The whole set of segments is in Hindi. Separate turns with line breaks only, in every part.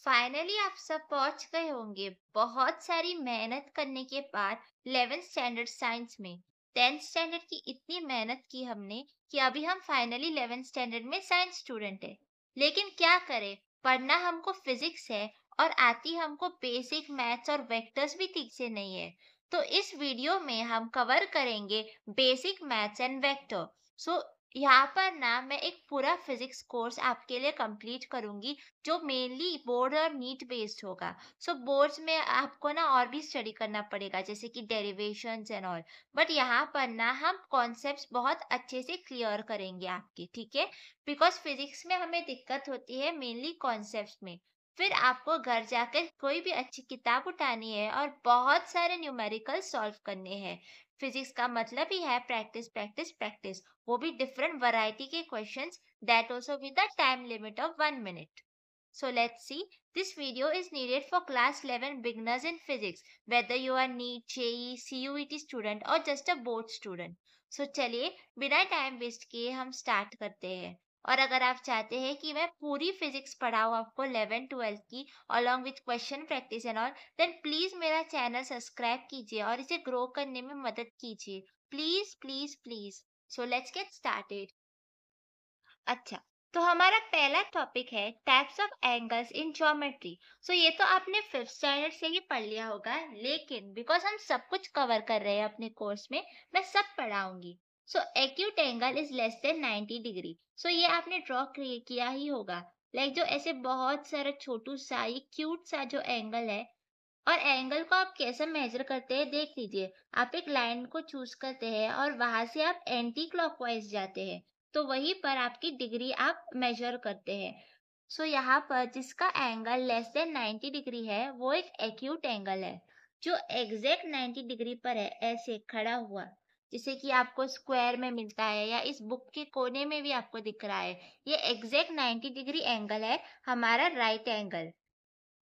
फाइनली आप सब पहुंच गए होंगे बहुत सारी मेहनत करने के बाद 11th स्टैंडर्ड साइंस में। 10th स्टैंडर्ड की इतनी मेहनत की हमने कि अभी हम फाइनली 11th स्टैंडर्ड में साइंस स्टूडेंट है। लेकिन क्या करें, पढ़ना हमको फिजिक्स है और आती हमको बेसिक मैथ्स और वेक्टर्स भी ठीक से नहीं है। तो इस वीडियो में हम कवर करेंगे बेसिक मैथ्स एंड वेक्टर। सो यहाँ पर ना मैं एक पूरा फिजिक्स कोर्स आपके लिए कंप्लीट करूंगी जो मेनली बोर्ड और नीट बेस्ड होगा। सो बोर्ड्स में आपको ना और भी स्टडी करना पड़ेगा जैसे कि डेरिवेशंस एंड ऑल। बट यहाँ पर ना हम कॉन्सेप्ट्स बहुत अच्छे से क्लियर करेंगे आपके, ठीक है। बिकॉज फिजिक्स में हमें दिक्कत होती है मेनली कॉन्सेप्ट्स में। फिर आपको घर जाकर कोई भी अच्छी किताब उठानी है और बहुत सारे न्यूमेरिकल सॉल्व करने हैं। फिजिक्स का मतलब ही है प्रैक्टिस प्रैक्टिस प्रैक्टिस, वो भी डिफरेंट वैरायटी के questions, that also with a time limit of 1 minute. So let's see. This video is needed for class 11 beginners in physics, whether you are NEET, JEE, CUET student or just a board student. So चलिए बिना टाइम वेस्ट किए हम स्टार्ट करते हैं। और अगर आप चाहते हैं कि मैं पूरी फिजिक्स पढ़ाऊँ आपको 11 12 की along with question practice and all, then please मेरा चैनल सब्सक्राइब कीजिए और इसे ग्रो करने में मदद कीजिए। Please please please. So let's get started. अच्छा, तो हमारा पहला टॉपिक है types of angles in geometry. So ये तो आपने फिफ्थ स्टैंडर्ड से ही पढ़ लिया होगा, लेकिन बिकॉज हम सब कुछ कवर कर रहे हैं अपने कोर्स में, मैं सब पढ़ाऊंगी। So acute angle is less than 90 degree. So ये आपने ड्रॉ किया ही होगा, लाइक जो ऐसे बहुत सारा छोटू सा ये क्यूट सा जो एंगल है। और एंगल को आप कैसे मेजर करते हैं देख लीजिए। आप एक लाइन को चूज करते हैं और वहां से आप एंटी क्लॉकवाइज जाते हैं, तो वहीं पर आपकी डिग्री आप मेजर करते हैं। सो यहाँ पर जिसका एंगल लेस देन 90 डिग्री है वो एक एक्यूट एंगल है। जो एग्जैक्ट 90 डिग्री पर है ऐसे खड़ा हुआ, जिसे कि आपको स्क्वायर में मिलता है या इस बुक के कोने में भी आपको दिख रहा है, ये एग्जैक्ट 90 डिग्री एंगल है हमारा राइट एंगल।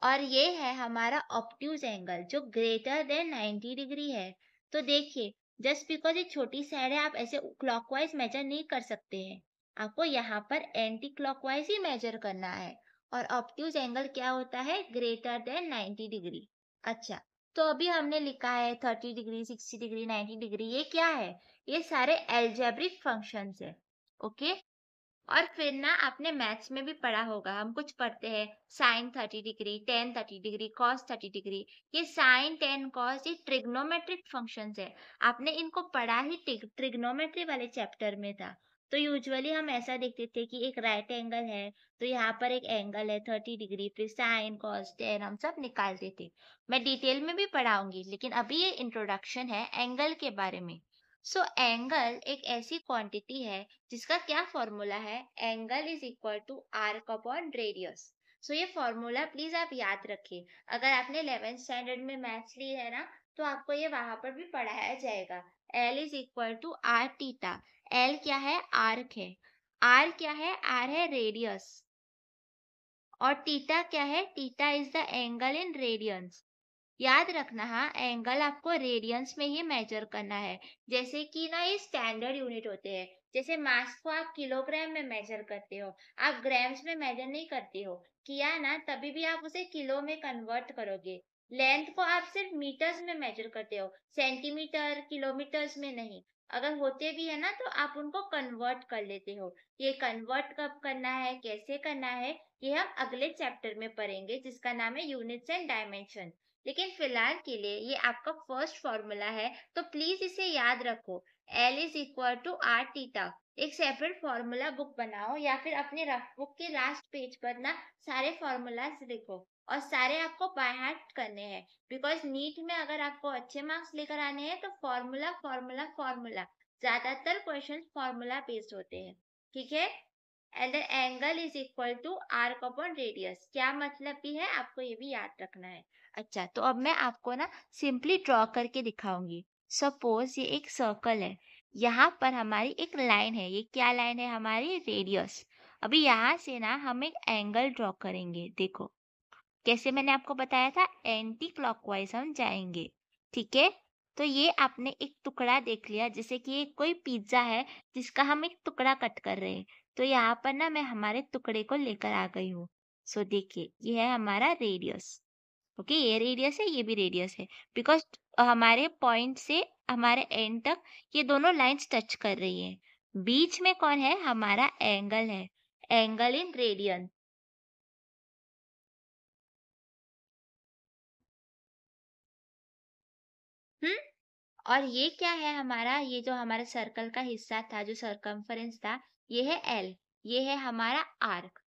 और ये है हमारा ऑब्ट्यूज एंगल जो ग्रेटर देन 90 डिग्री है। तो देखिए, जस्ट बिकॉज ये छोटी साइड है आप ऐसे क्लॉकवाइज मेजर नहीं कर सकते हैं, आपको यहाँ पर एंटी क्लॉकवाइज ही मेजर करना है। और ऑब्ट्यूज एंगल क्या होता है? Greater than 90 degree. अच्छा, तो अभी हमने लिखा है 30 डिग्री, 60 डिग्री, 90 डिग्री, ये क्या है? ये सारे एल्जेब्रिक फंक्शंस है। ओके। और फिर ना आपने मैथ्स में भी पढ़ा होगा, हम कुछ पढ़ते हैं sine 30 degree, tan 30 degree, cos 30 degree. ये साइन टेन कॉस ये ट्रिग्नोमेट्रिक फंक्शंस है। आपने इनको पढ़ा ही ट्रिग्नोमेट्री वाले चैप्टर में था। तो यूजुअली हम ऐसा देखते थे कि एक राइट एंगल है, तो यहाँ पर एक एंगल है 30 डिग्री, फिर साइन कॉस टेन हम सब निकालते थे। मैं डिटेल में भी पढ़ाऊंगी, लेकिन अभी ये इंट्रोडक्शन है एंगल के बारे में। सो एंगल एक ऐसी क्वांटिटी है जिसका क्या फॉर्मूला है? Angle is equal to arc upon radius. So ये फॉर्मूला प्लीज आप याद रखिए। अगर आपने 11th स्टैंडर्ड में मैथ्स ली है ना, तो आपको ये वहां पर भी पढ़ाया जाएगा। L is equal to R theta. L क्या है? आर्क है। आर क्या है? आर है रेडियस। और टीटा क्या है? Theta is the angle in radiance. याद रखना, हाँ, एंगल आपको रेडियंस में ही मेजर करना है। जैसे कि ना ये स्टैंडर्ड यूनिट होते हैं। जैसे मास को आप किलोग्राम में मेजर करते हो, आप ग्राम्स में मेजर नहीं करते हो। किया ना, तभी भी आप उसे किलो में कन्वर्ट करोगे। लेंथ को आप सिर्फ मीटर्स में मेजर करते हो, सेंटीमीटर किलोमीटर्स में नहीं। अगर होते भी है ना तो आप उनको कन्वर्ट कर लेते हो। ये कन्वर्ट कब करना है, कैसे करना है, ये हम अगले चैप्टर में पढ़ेंगे जिसका नाम है यूनिट्स एंड डायमेंशन। लेकिन फिलहाल के लिए ये आपका फर्स्ट फॉर्मूला है, तो प्लीज इसे याद रखो। L is equal to R theta. एक सेपरेट फॉर्मूला बुक बनाओ या फिर अपने रफ बुक के लास्ट पेज पर ना सारे फॉर्मूलाज लिखो, और सारे आपको बाय हार्ट करने हैं। बिकॉज नीट में अगर आपको अच्छे मार्क्स लेकर आने हैं तो फॉर्मूला फॉर्मूला फॉर्मूला, ज्यादातर क्वेश्चन फॉर्मूला बेस्ड होते हैं, ठीक है। And the angle is equal to arc upon radius. क्या मतलब भी है आपको ये भी याद रखना है। अच्छा, तो अब मैं आपको ना सिंपली ड्रॉ करके दिखाऊंगी। सपोज ये एक सर्कल है, यहाँ पर हमारी एक लाइन है, ये क्या लाइन है? हमारी रेडियस। अभी यहाँ से ना हम एक एंगल ड्रॉ करेंगे, देखो कैसे मैंने आपको बताया था, एंटी क्लॉकवाइज हम जाएंगे, ठीक है। तो ये आपने एक टुकड़ा देख लिया, जैसे कि ये कोई पिज्जा है जिसका हम एक टुकड़ा कट कर रहे हैं। तो यहाँ पर ना मैं हमारे टुकड़े को लेकर आ गई हूँ। सो देखिए ये है हमारा रेडियस। ओके, ये रेडियस है, ये भी रेडियस है, बिकॉज हमारे पॉइंट से हमारे एंड तक ये दोनों लाइंस टच कर रही हैं। बीच में कौन है? हमारा एंगल है, एंगल इन रेडियन। हम्म। और ये क्या है हमारा? ये जो हमारे सर्कल का हिस्सा था, जो सरकमफरेंस था, ये है एल, ये है हमारा आर्क।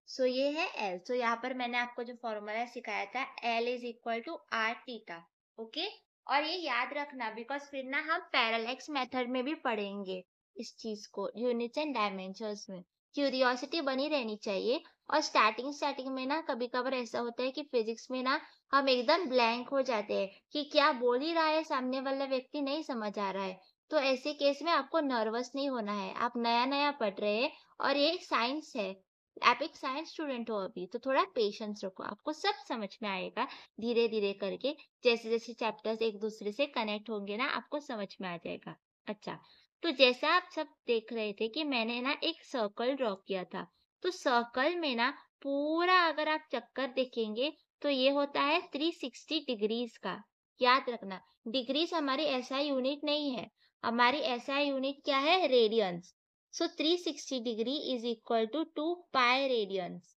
सो ये है एल। सो यहाँ पर मैंने आपको जो फॉर्मूला सिखाया था, L is equal to R theta. Okay, और ये याद रखना, बिकॉज फिर ना हम पैरेलैक्स मेथड में भी पढ़ेंगे इस चीज को, यूनिट्स एंड डायमेंशंस में। क्यूरियोसिटी बनी रहनी चाहिए। और स्टार्टिंग स्टार्टिंग में ना कभी कभार ऐसा होता है कि फिजिक्स में ना हम एकदम ब्लैंक हो जाते हैं कि क्या बोल ही रहा है सामने वाला व्यक्ति, नहीं समझ आ रहा है। तो ऐसे केस में आपको नर्वस नहीं होना है, आप नया नया पढ़ रहे हैं और ये साइंस है, आप एक साइंस स्टूडेंट हो अभी, तो थोड़ा पेशेंस रखो, आपको सब समझ में आएगा धीरे धीरे करके। जैसे जैसे चैप्टर्स एक दूसरे से कनेक्ट होंगे ना, आपको समझ में आ जाएगा। अच्छा, तो जैसा आप सब देख रहे थे कि मैंने ना एक सर्कल ड्रॉ किया था, तो सर्कल में ना पूरा अगर आप चक्कर देखेंगे तो ये होता है 360 डिग्रीज का। याद रखना, डिग्रीज हमारी एसआई यूनिट नहीं है, हमारी एसआई यूनिट क्या है? Radians. So 360 degree is equal to 2 pi radians.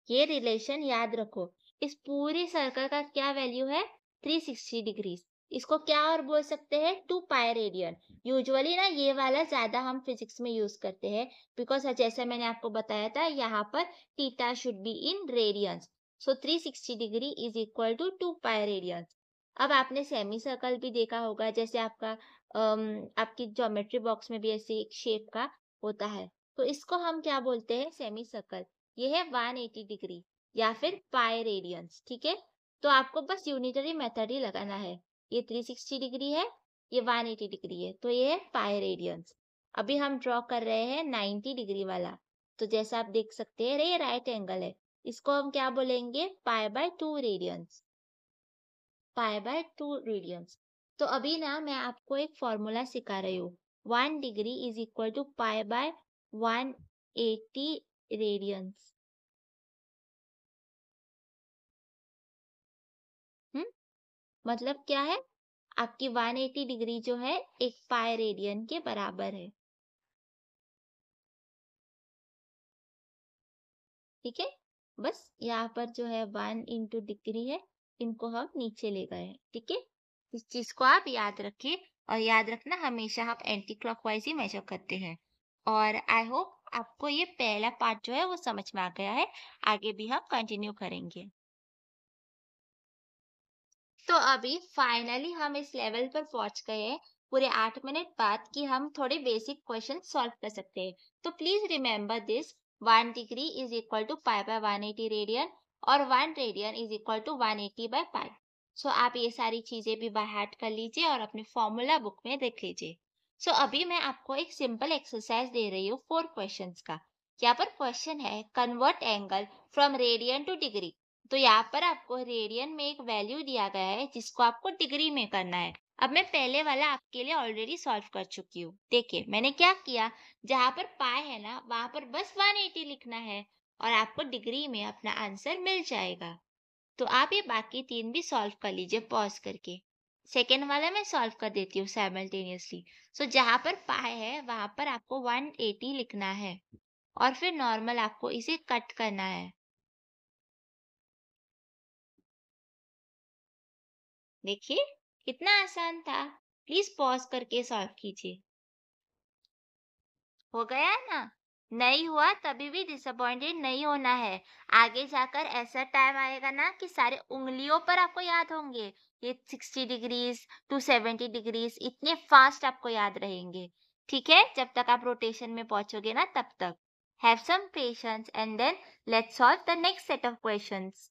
ये रिलेशन याद रखो। इस पूरे सर्कल का क्या वैल्यू है? 360 डिग्रीज। इसको क्या और बोल सकते हैं? 2 पाई रेडियन। यूजुअली ना ये वाला ज्यादा हम फिजिक्स में यूज करते हैं, बिकॉज जैसे मैंने आपको बताया था यहाँ पर theta should be in radians. So 360 degree is equal to 2 pi radians. अब आपने सेमी सर्कल भी देखा होगा, जैसे आपका आपकी ज्योमेट्री बॉक्स में भी ऐसे एक शेप का होता है, तो इसको हम क्या बोलते हैं? Semi circle. ये है 180 डिग्री या फिर पाई रेडियंस। ठीक है, तो आपको बस यूनिटरी मेथड ही लगाना है। ये 360 डिग्री है, ये 180 डिग्री है, तो ये है पाई रेडियंस। अभी हम ड्रॉ कर रहे हैं 90 डिग्री वाला। तो जैसा आप देख सकते हैं, ये राइट एंगल है, इसको हम क्या बोलेंगे? Pi by 2 radians. Pi by 2 radians. तो अभी ना मैं आपको एक फॉर्मूला सिखा रही हूँ। 1 degree is equal to pi by 180 radians. Hmm, मतलब क्या है? आपकी 180 डिग्री जो है एक पाई रेडियन के बराबर है। ठीक है, बस यहाँ पर जो है 1 इंटू डिग्री है, इनको हम नीचे ले गए हैं। ठीक है, इस चीज को आप याद रखिए। और याद रखना, हमेशा आप एंटी क्लॉकवाइज ही मेजर करते हैं। और आई होप आपको ये पहला पार्ट जो है वो समझ में आ गया है। आगे भी हम कंटिन्यू करेंगे। तो अभी फाइनली हम इस लेवल पर पहुंच गए हैं, पूरे 8 मिनट बाद, कि हम थोड़े बेसिक क्वेश्चन सॉल्व कर सकते हैं। तो please remember this, 1 degree is equal to pi by 180 radian, और 1 radian is equal to 180 by pi. So आप ये सारी चीजें भी बाय हार्ट कर लीजिए और अपने फॉर्मूला बुक में देख लीजिए। सो अभी मैं आपको एक सिंपल एक्सरसाइज दे रही हूँ 4 क्वेश्चंस का। यहाँ पर क्वेश्चन है, convert angle from radian two degree. तो यहाँ पर आपको रेडियन में एक वैल्यू दिया गया है जिसको आपको डिग्री में करना है। अब मैं पहले वाला आपके लिए ऑलरेडी सॉल्व कर चुकी हूँ। देखिए मैंने क्या किया, जहाँ पर पाई है ना वहां पर बस 180 लिखना है और आपको डिग्री में अपना आंसर मिल जाएगा। तो आप ये बाकी तीन भी सॉल्व कर लीजिए पॉज करके। सेकेंड वाला मैं सॉल्व कर देती हूँ साइमल्टेनियसली। सो जहाँ पर पाई है वहां पर आपको 180 लिखना है और फिर नॉर्मल आपको इसे कट करना है। देखिए कितना आसान था। प्लीज पॉज करके सॉल्व कीजिए। हो गया ना? नहीं हुआ तभी भी डिसअपॉइंटेड नहीं होना है। आगे जाकर ऐसा टाइम आएगा ना कि सारे उंगलियों पर आपको याद होंगे। ये 60 डिग्रीज टू 70 डिग्रीज इतने फास्ट आपको याद रहेंगे। ठीक है, जब तक आप रोटेशन में पहुंचोगे ना तब तक। Have some patience and then let's solve the next set of questions.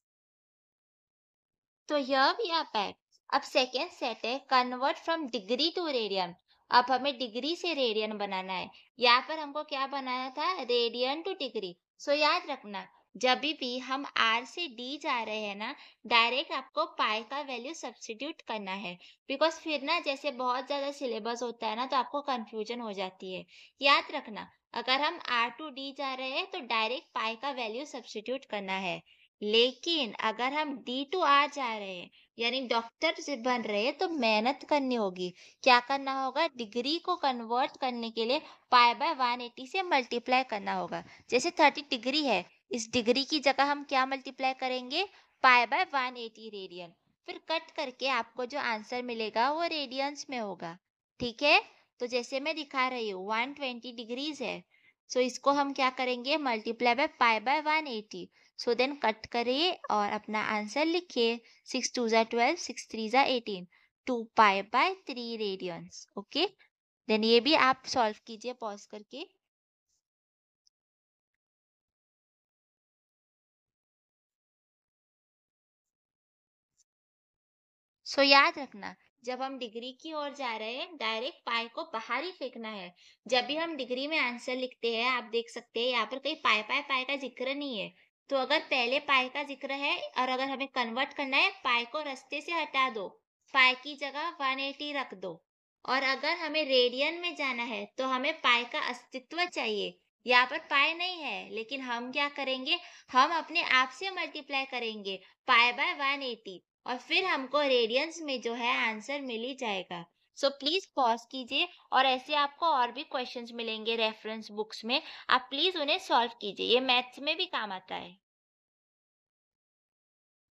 तो यह भी आप है। अब सेकेंड सेट है, convert from degree to radian. अब हमें डिग्री से रेडियन बनाना है। यहाँ पर हमको क्या बनाना था? Radian two degree. सो याद रखना, जब भी हम आर से डी जा रहे हैं ना, डायरेक्ट आपको पाई का वैल्यू सब्स्टिट्यूट करना है। बिकॉज फिर ना जैसे बहुत ज्यादा सिलेबस होता है ना, तो आपको कंफ्यूजन हो जाती है। याद रखना, अगर हम आर टू डी जा रहे हैं तो डायरेक्ट पाई का वैल्यू सब्स्टिट्यूट करना है। लेकिन अगर हम डी टू आर जा रहे हैं यानी डॉक्टर से बन रहे हैं तो मेहनत करनी होगी। क्या करना होगा? डिग्री को कन्वर्ट करने के लिए पाई बाय 180 से मल्टीप्लाई करना होगा। जैसे 30 डिग्री है, इस डिग्री की जगह हम क्या मल्टीप्लाई करेंगे? पाई बाय 180 रेडियन। फिर कट करके आपको जो आंसर मिलेगा वो रेडियंस में होगा। ठीक है, तो जैसे मैं दिखा रही हूँ 120 डिग्रीज है, सो इसको हम क्या करेंगे? Multiply by pi by 180। So then cut करिए और अपना आंसर लिखिए। 6 2 जा 12, 6 3 जा 18, 2 pi by 3 radians. Okay, then ये भी आप सॉल्व कीजिए पॉज करके। सो याद रखना, जब हम डिग्री की ओर जा रहे हैं डायरेक्ट पाई को बाहर ही फेंकना है। जब भी हम डिग्री में आंसर लिखते हैं आप देख सकते हैं यहाँ पर कहीं पाई पाई पाई का जिक्र नहीं है। तो अगर पहले पाई का जिक्र है और अगर हमें कन्वर्ट करना है, पाई को रास्ते से हटा दो, पाई की जगह 180 रख दो। और अगर हमें रेडियन में जाना है तो हमें पाई का अस्तित्व चाहिए। यहाँ पर पाई नहीं है लेकिन हम क्या करेंगे? हम अपने आप से मल्टीप्लाई करेंगे पाई बाय 180 और फिर हमको रेडियंस में जो है आंसर मिल ही जाएगा। सो प्लीज पॉज कीजिए और ऐसे आपको और भी क्वेश्चंस मिलेंगे रेफरेंस बुक्स में, आप प्लीज उन्हें सॉल्व कीजिए, ये मैथ्स में भी काम आता है।